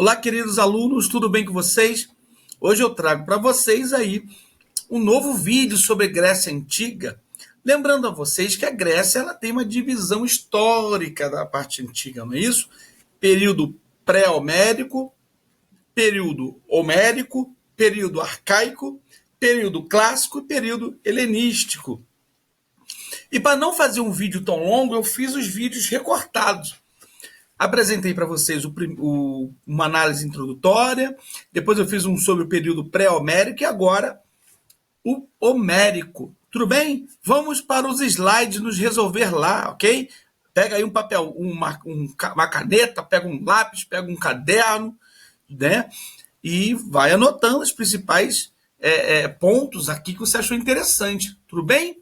Olá, queridos alunos, tudo bem com vocês? Hoje eu trago para vocês aí um novo vídeo sobre Grécia Antiga. Lembrando a vocês que a Grécia ela tem uma divisão histórica da parte antiga, não é isso? Período pré-homérico, período homérico, período arcaico, período clássico e período helenístico. E para não fazer um vídeo tão longo, eu fiz os vídeos recortados. Apresentei para vocês uma análise introdutória, depois eu fiz um sobre o período pré-homérico e agora o homérico. Tudo bem? Vamos para os slides nos resolver lá, ok? Pega aí um papel, uma caneta, pega um lápis, pega um caderno, né? E vai anotando os principais pontos aqui que você achou interessante. Tudo bem?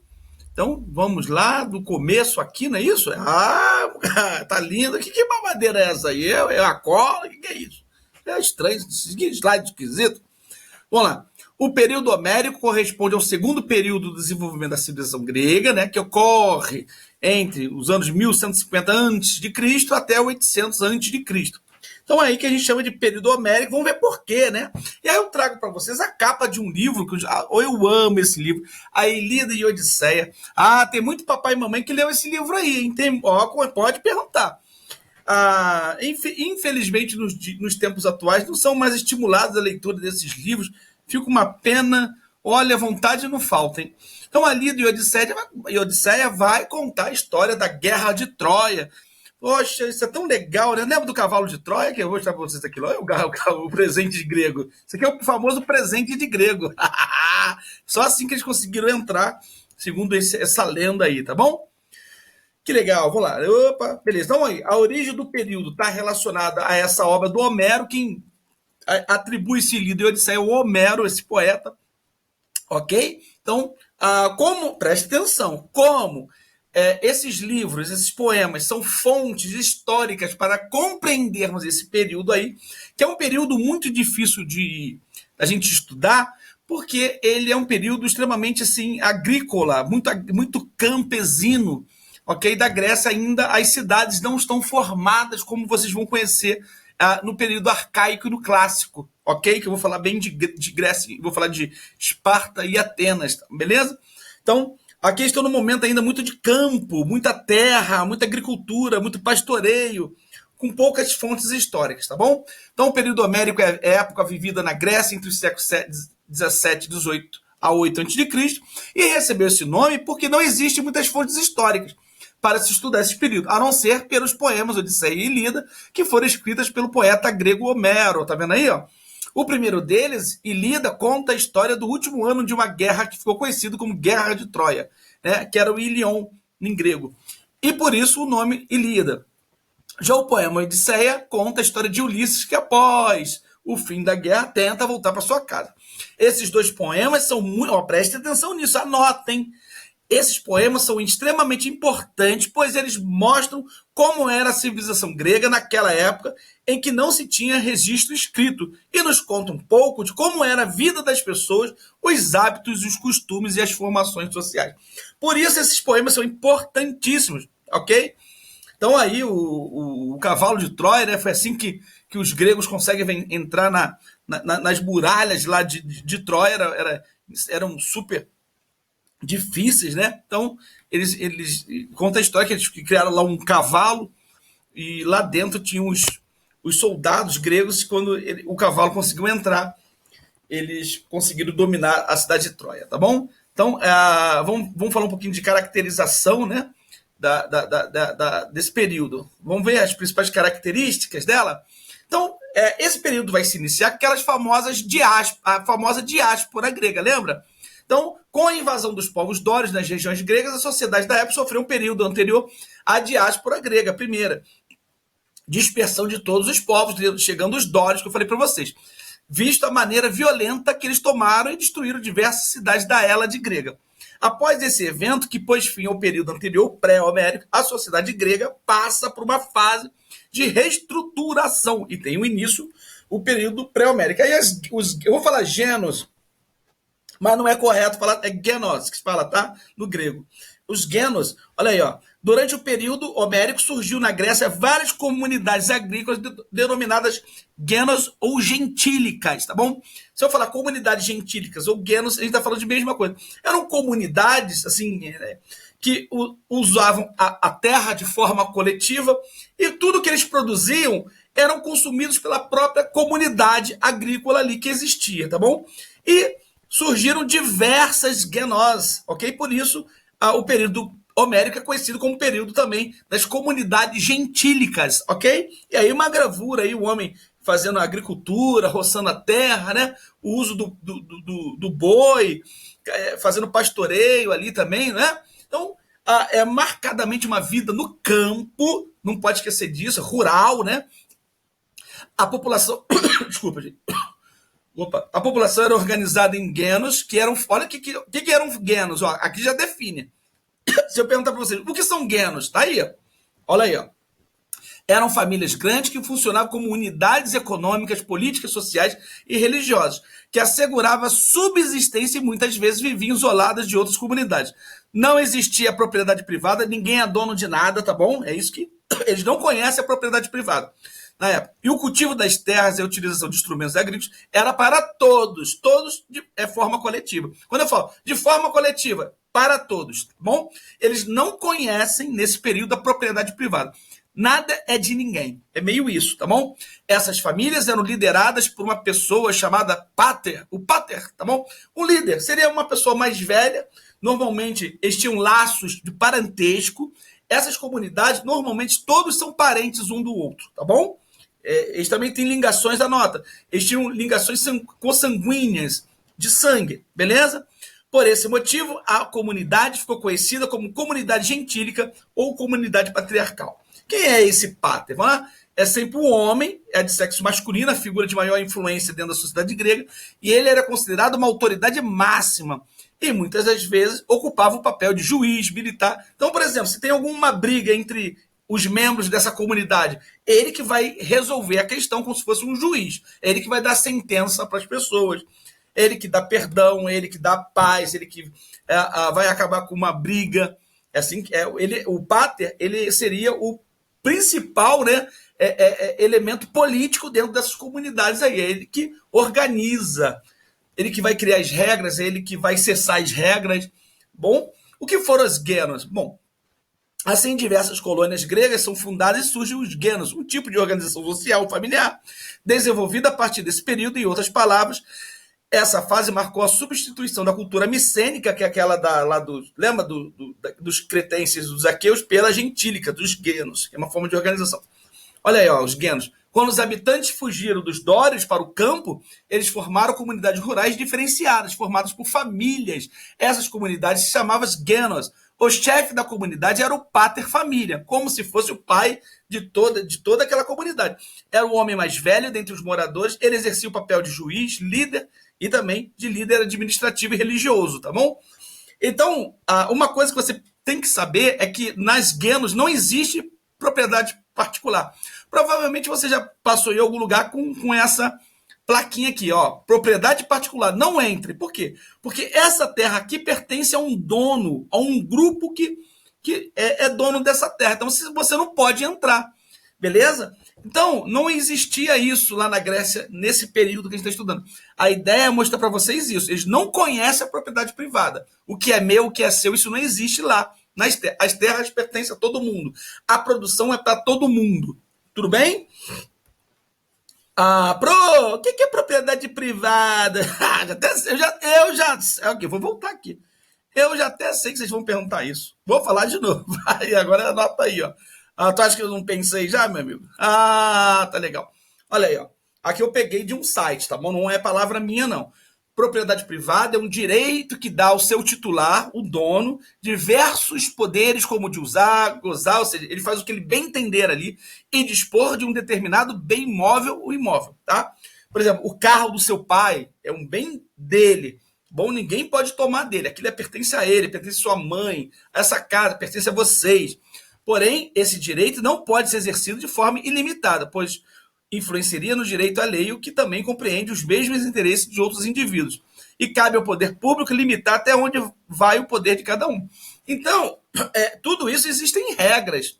Então, vamos lá do começo aqui, não é isso? Ah, tá lindo. Que mamadeira é essa aí? É a cola? O que é isso? É estranho, esse slide esquisito. Vamos lá. O período homérico corresponde ao segundo período do desenvolvimento da civilização grega, né, que ocorre entre os anos 1150 a.C. até 800 a.C. Então é aí que a gente chama de período homérico. Vamos ver por quê, né? E aí eu trago para vocês a capa de um livro, que eu amo esse livro, A Ilíada e Odisseia. Ah, tem muito papai e mamãe que leu esse livro aí, hein? Pode perguntar. Infelizmente, nos tempos atuais, não são mais estimulados a leitura desses livros. Fica uma pena. Olha, vontade não falta, hein? Então, a Ilíada e Odisseia vai contar a história da Guerra de Troia. Poxa, isso é tão legal, né? Lembra do cavalo de Troia? Que eu vou mostrar para vocês aqui. Olha o presente de grego. Isso aqui é o famoso presente de grego. Só assim que eles conseguiram entrar, segundo essa lenda aí, tá bom? Que legal, vamos lá. Opa, beleza. Então, aí, a origem do período está relacionada a essa obra do Homero. Quem atribui-se Ilíada e Odisseia ao Homero, esse poeta. Ok? Então, preste atenção, esses livros, esses poemas são fontes históricas para compreendermos esse período aí, que é um período muito difícil da gente estudar, porque ele é um período extremamente assim, agrícola, muito campesino, ok? Da Grécia ainda as cidades não estão formadas como vocês vão conhecer no período arcaico e no clássico, ok? Que eu vou falar bem de Grécia, vou falar de Esparta e Atenas, beleza? Então, aqui estou num momento ainda muito de campo, muita terra, muita agricultura, muito pastoreio, com poucas fontes históricas, tá bom? Então, o período homérico é a época vivida na Grécia entre os séculos 17 e 18 a 8 a.C. e recebeu esse nome porque não existem muitas fontes históricas para se estudar esse período, a não ser pelos poemas Odisseia e Ilíada, que foram escritas pelo poeta grego Homero, tá vendo aí, ó? O primeiro deles, Ilíada, conta a história do último ano de uma guerra que ficou conhecida como Guerra de Troia, né? Que era o Ilion em grego. E por isso o nome Ilíada. Já o poema Odisseia conta a história de Ulisses, que após o fim da guerra tenta voltar para sua casa. Esses dois poemas são muito... prestem atenção nisso, anotem. Esses poemas são extremamente importantes, pois eles mostram como era a civilização grega naquela época em que não se tinha registro escrito e nos conta um pouco de como era a vida das pessoas, os hábitos, os costumes e as formações sociais. Por isso esses poemas são importantíssimos, ok? Então aí o cavalo de Troia, né, foi assim que os gregos conseguem entrar nas muralhas lá de Troia, eram super difíceis, né? Então, eles contam a história que eles criaram lá um cavalo e lá dentro tinham os soldados gregos. Quando o cavalo conseguiu entrar, eles conseguiram dominar a cidade de Troia, tá bom? Então, vamos falar um pouquinho de caracterização, né? Desse período. Vamos ver as principais características dela? Então, esse período vai se iniciar com aquelas famosas a famosa diáspora grega, lembra? Então, com a invasão dos povos dórios nas regiões gregas, a sociedade da época sofreu um período anterior à diáspora grega, a primeira. Dispersão de todos os povos, chegando os dórios, que eu falei para vocês. Visto a maneira violenta que eles tomaram e destruíram diversas cidades da Hélade grega. Após esse evento, que pôs fim ao período anterior, pré-homérico, a sociedade grega passa por uma fase de reestruturação e tem o início, o período pré-homérico. Aí eu vou falar genos, mas não é correto falar, é genos que se fala, tá? No grego. Os genos, olha aí, ó, Durante o período homérico, surgiu na Grécia várias comunidades agrícolas denominadas genos ou gentílicas, tá bom? Se eu falar comunidades gentílicas ou genos, a gente está falando de mesma coisa. Eram comunidades, assim, que usavam a terra de forma coletiva e tudo que eles produziam eram consumidos pela própria comunidade agrícola ali que existia, tá bom? E surgiram diversas genós, ok? Por isso, o período homérico é conhecido como período também das comunidades gentílicas, ok? E aí uma gravura aí, o homem fazendo agricultura, roçando a terra, né? O uso do boi, fazendo pastoreio ali também, né? Então, é marcadamente uma vida no campo, não pode esquecer disso, rural, né? A população... Desculpa, gente. Opa. A população era organizada em genos, que eram... Olha o que eram genos, ó, aqui já define. Se eu perguntar para vocês, o que são genos? Tá aí, ó. Olha aí, ó. Eram famílias grandes que funcionavam como unidades econômicas, políticas, sociais e religiosas, que asseguravam a subsistência e muitas vezes viviam isoladas de outras comunidades. Não existia propriedade privada, ninguém é dono de nada, tá bom? É isso que eles não conhecem a propriedade privada na época. E o cultivo das terras e a utilização de instrumentos agrícolas era para todos de forma coletiva. Quando eu falo de forma coletiva, para todos, tá bom? Eles não conhecem, nesse período, a propriedade privada. Nada é de ninguém. É meio isso, tá bom? Essas famílias eram lideradas por uma pessoa chamada pater, o pater, tá bom? Um líder seria uma pessoa mais velha, normalmente eles tinham laços de parentesco. Essas comunidades, normalmente, todos são parentes um do outro, tá bom? Eles também têm ligações, anota, eles tinham ligações consanguíneas, de sangue, beleza? Por esse motivo, a comunidade ficou conhecida como comunidade gentílica ou comunidade patriarcal. Quem é esse pater? É sempre um homem, é de sexo masculino, a figura de maior influência dentro da sociedade grega, e ele era considerado uma autoridade máxima, e muitas das vezes ocupava o papel de juiz, militar. Então, por exemplo, se tem alguma briga entre os membros dessa comunidade, ele que vai resolver a questão como se fosse um juiz, ele que vai dar sentença para as pessoas, ele que dá perdão, ele que dá paz, ele que vai acabar com uma briga. Assim, o pater ele seria o principal, né, elemento político dentro dessas comunidades aí. É ele que organiza, ele que vai criar as regras, é ele que vai cessar as regras. Bom, o que foram as genos? Bom, assim, diversas colônias gregas são fundadas e surgem os genos, um tipo de organização social familiar desenvolvida a partir desse período. Em outras palavras, essa fase marcou a substituição da cultura micênica, que é aquela lembra dos cretenses, dos aqueus, pela gentílica, dos genos, que é uma forma de organização. Olha aí, ó, os genos. Quando os habitantes fugiram dos dórios para o campo, eles formaram comunidades rurais diferenciadas, formadas por famílias. Essas comunidades se chamavam genos. O chefe da comunidade era o pater família, como se fosse o pai de toda aquela comunidade. Era o homem mais velho dentre os moradores, ele exercia o papel de juiz, líder e também de líder administrativo e religioso, tá bom? Então, uma coisa que você tem que saber é que nas genos não existe propriedade particular. Provavelmente você já passou em algum lugar com essa plaquinha aqui, ó, propriedade particular, não entre. Por quê? Porque essa terra aqui pertence a um dono, a um grupo que é dono dessa terra. Então você não pode entrar, beleza? Então, não existia isso lá na Grécia nesse período que a gente está estudando. A ideia é mostrar para vocês isso. Eles não conhecem a propriedade privada. O que é meu, o que é seu, isso não existe lá. As terras pertencem a todo mundo. A produção é para todo mundo. Tudo bem? O que é propriedade privada? Ok, vou voltar aqui. Eu já até sei que vocês vão perguntar isso. Vou falar de novo. Aí, agora anota aí, ó. Tu acha que eu não pensei já, meu amigo? Tá legal. Olha aí, ó. Aqui eu peguei de um site, tá bom? Não é palavra minha, não. Propriedade privada é um direito que dá ao seu titular, o dono, diversos poderes, como de usar, gozar, ou seja, ele faz o que ele bem entender ali e dispor de um determinado bem móvel ou imóvel, tá? Por exemplo, o carro do seu pai é um bem dele. Bom, ninguém pode tomar dele. Aquilo pertence a ele, pertence à sua mãe, a essa casa, pertence a vocês. Porém, esse direito não pode ser exercido de forma ilimitada, pois influenciaria no direito alheio, que também compreende os mesmos interesses de outros indivíduos. E cabe ao poder público limitar até onde vai o poder de cada um. Então, tudo isso existem regras.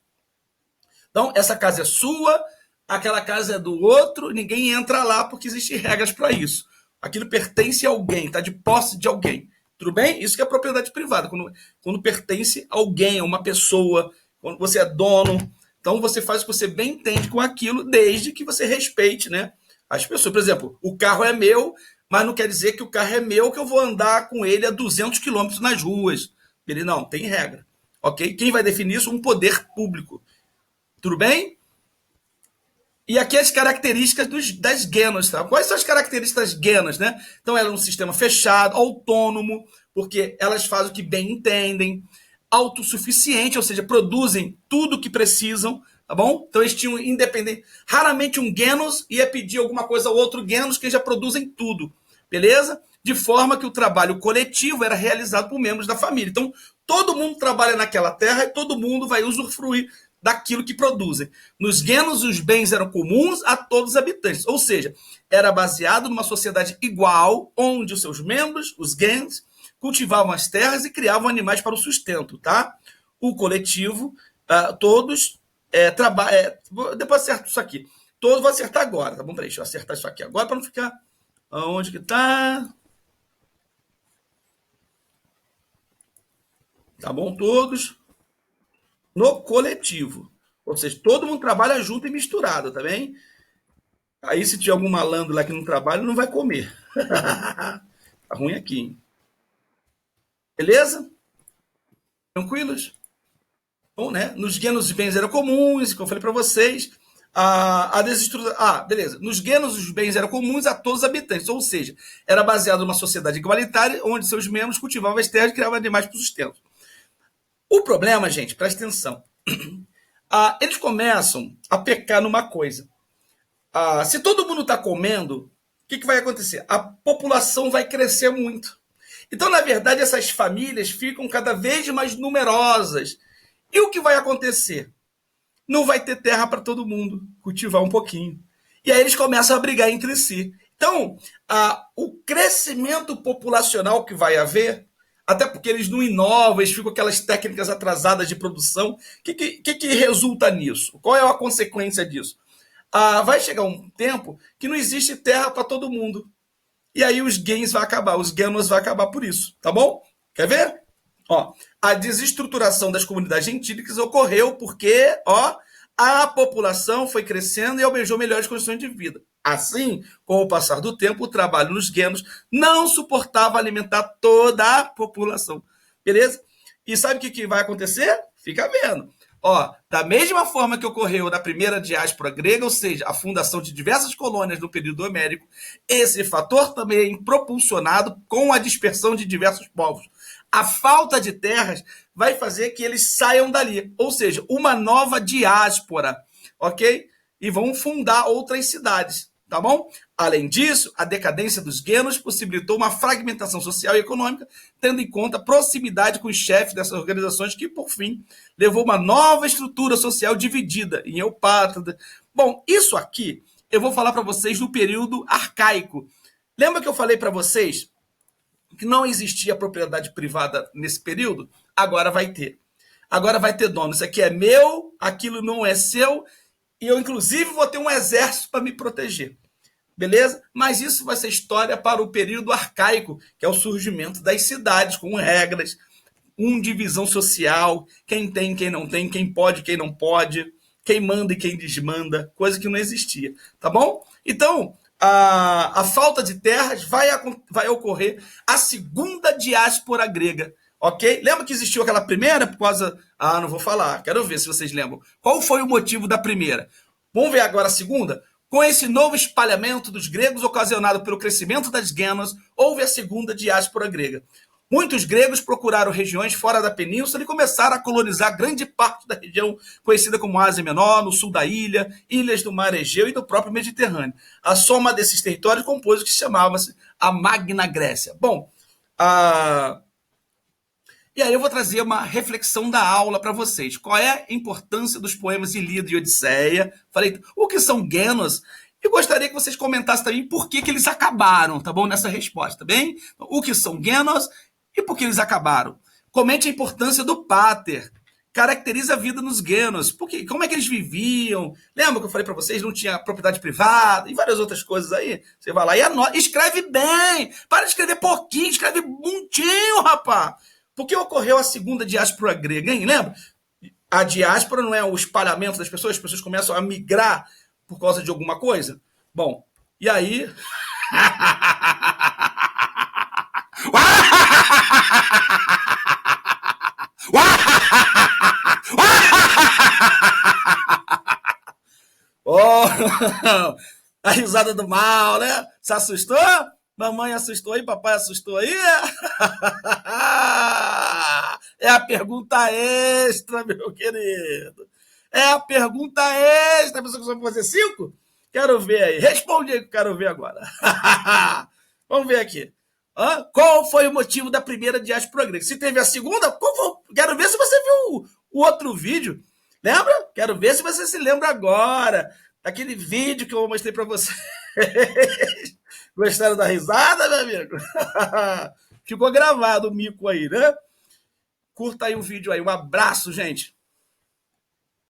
Então, essa casa é sua, aquela casa é do outro, ninguém entra lá porque existem regras para isso. Aquilo pertence a alguém, está de posse de alguém. Tudo bem? Isso que é propriedade privada, quando pertence a alguém, a uma pessoa, quando você é dono. Então, você faz o que você bem entende com aquilo, desde que você respeite, né, as pessoas. Por exemplo, o carro é meu, mas não quer dizer que o carro é meu, que eu vou andar com ele a 200 quilômetros nas ruas. Ele não, tem regra. Ok? Quem vai definir isso? Um poder público. Tudo bem? E aqui as características das genos, tá? Quais são as características das genos, né? Então, ela é um sistema fechado, autônomo, porque elas fazem o que bem entendem, autossuficiente, ou seja, produzem tudo o que precisam, tá bom? Então, eles tinham independente. Raramente um genus ia pedir alguma coisa ao outro genus, que já produzem tudo, beleza? De forma que o trabalho coletivo era realizado por membros da família. Então, todo mundo trabalha naquela terra e todo mundo vai usufruir daquilo que produzem. Nos genus, os bens eram comuns a todos os habitantes, ou seja, era baseado numa sociedade igual, onde os seus membros, os gens, cultivavam as terras e criavam animais para o sustento, tá? O coletivo, todos trabalham. Depois acerto isso aqui. Todos vou acertar agora, tá bom? Peraí, deixa eu acertar isso aqui agora para não ficar. Onde que tá? Tá bom? Todos no coletivo. Ou seja, todo mundo trabalha junto e misturado, tá bem? Aí, se tiver algum malandro lá que não trabalha, não vai comer. Tá ruim aqui, hein? Beleza? Tranquilos? Bom, né? Nos genos os bens eram comuns, como eu falei para vocês. Beleza. Nos genos os bens eram comuns a todos os habitantes, ou seja, era baseado numa sociedade igualitária, onde seus membros cultivavam as terras e criavam animais para o sustento. O problema, gente, presta atenção. Eles começam a pecar numa coisa. Se todo mundo está comendo, o que vai acontecer? A população vai crescer muito. Então, na verdade, essas famílias ficam cada vez mais numerosas. E o que vai acontecer? Não vai ter terra para todo mundo cultivar um pouquinho. E aí eles começam a brigar entre si. Então, o crescimento populacional que vai haver, até porque eles não inovam, eles ficam com aquelas técnicas atrasadas de produção, o que resulta nisso? Qual é a consequência disso? Vai chegar um tempo que não existe terra para todo mundo. E aí os gens vai acabar, os genos vai acabar por isso, tá bom? Quer ver? A desestruturação das comunidades gentílicas ocorreu porque, a população foi crescendo e almejou melhores condições de vida. Assim, com o passar do tempo, o trabalho nos genos não suportava alimentar toda a população. Beleza? E sabe o que vai acontecer? Fica vendo. Da mesma forma que ocorreu na primeira diáspora grega, ou seja, a fundação de diversas colônias no período homérico, esse fator também é propulsionado com a dispersão de diversos povos. A falta de terras vai fazer que eles saiam dali, ou seja, uma nova diáspora, ok? E vão fundar outras cidades, tá bom? Além disso, a decadência dos genos possibilitou uma fragmentação social e econômica, tendo em conta a proximidade com os chefes dessas organizações, que, por fim, levou uma nova estrutura social dividida em eupátrida. Bom, isso aqui eu vou falar para vocês no período arcaico. Lembra que eu falei para vocês que não existia propriedade privada nesse período? Agora vai ter. Agora vai ter dono. Isso aqui é meu, aquilo não é seu, e eu, inclusive, vou ter um exército para me proteger. Beleza? Mas isso vai ser história para o período arcaico, que é o surgimento das cidades, com regras, divisão social, quem tem, quem não tem, quem pode, quem não pode, quem manda e quem desmanda, coisa que não existia. Tá bom? Então, a falta de terras vai ocorrer a segunda diáspora grega. Ok? Lembra que existiu aquela primeira por causa... não vou falar. Quero ver se vocês lembram. Qual foi o motivo da primeira? Vamos ver agora a segunda? Com esse novo espalhamento dos gregos ocasionado pelo crescimento das genas, houve a segunda diáspora grega. Muitos gregos procuraram regiões fora da península e começaram a colonizar grande parte da região conhecida como Ásia Menor, no sul da ilha, ilhas do Mar Egeu e do próprio Mediterrâneo. A soma desses territórios compôs o que chamava-se a Magna Grécia. Bom, E aí eu vou trazer uma reflexão da aula para vocês. Qual é a importância dos poemas Ilíada e Odisseia? Falei, o que são Genos? E gostaria que vocês comentassem também por que eles acabaram, tá bom? Nessa resposta, tá bem? O que são Genos e por que eles acabaram? Comente a importância do Pater. Caracteriza a vida nos Genos. Porque, como é que eles viviam? Lembra que eu falei para vocês? Não tinha propriedade privada e várias outras coisas aí. Você vai lá e anota. Escreve bem. Para de escrever pouquinho. Escreve muitinho, rapaz. Por que ocorreu a segunda diáspora grega, hein? Lembra? A diáspora não é o espalhamento das pessoas, as pessoas começam a migrar por causa de alguma coisa? Bom, e aí. Oh, a risada do mal, né? Se assustou? Mamãe assustou aí, papai assustou aí? É a pergunta extra, meu querido. É a pergunta extra. A pessoa que só vai fazer 5? Quero ver aí. Responde aí que eu quero ver agora. Vamos ver aqui. Qual foi o motivo da primeira diáspora grega? Se teve a segunda, quero ver se você viu o outro vídeo. Lembra? Quero ver se você se lembra agora daquele vídeo que eu mostrei para você. Gostaram da risada, meu amigo? Ficou gravado o mico aí, né? Curta aí o vídeo aí. Um abraço, gente.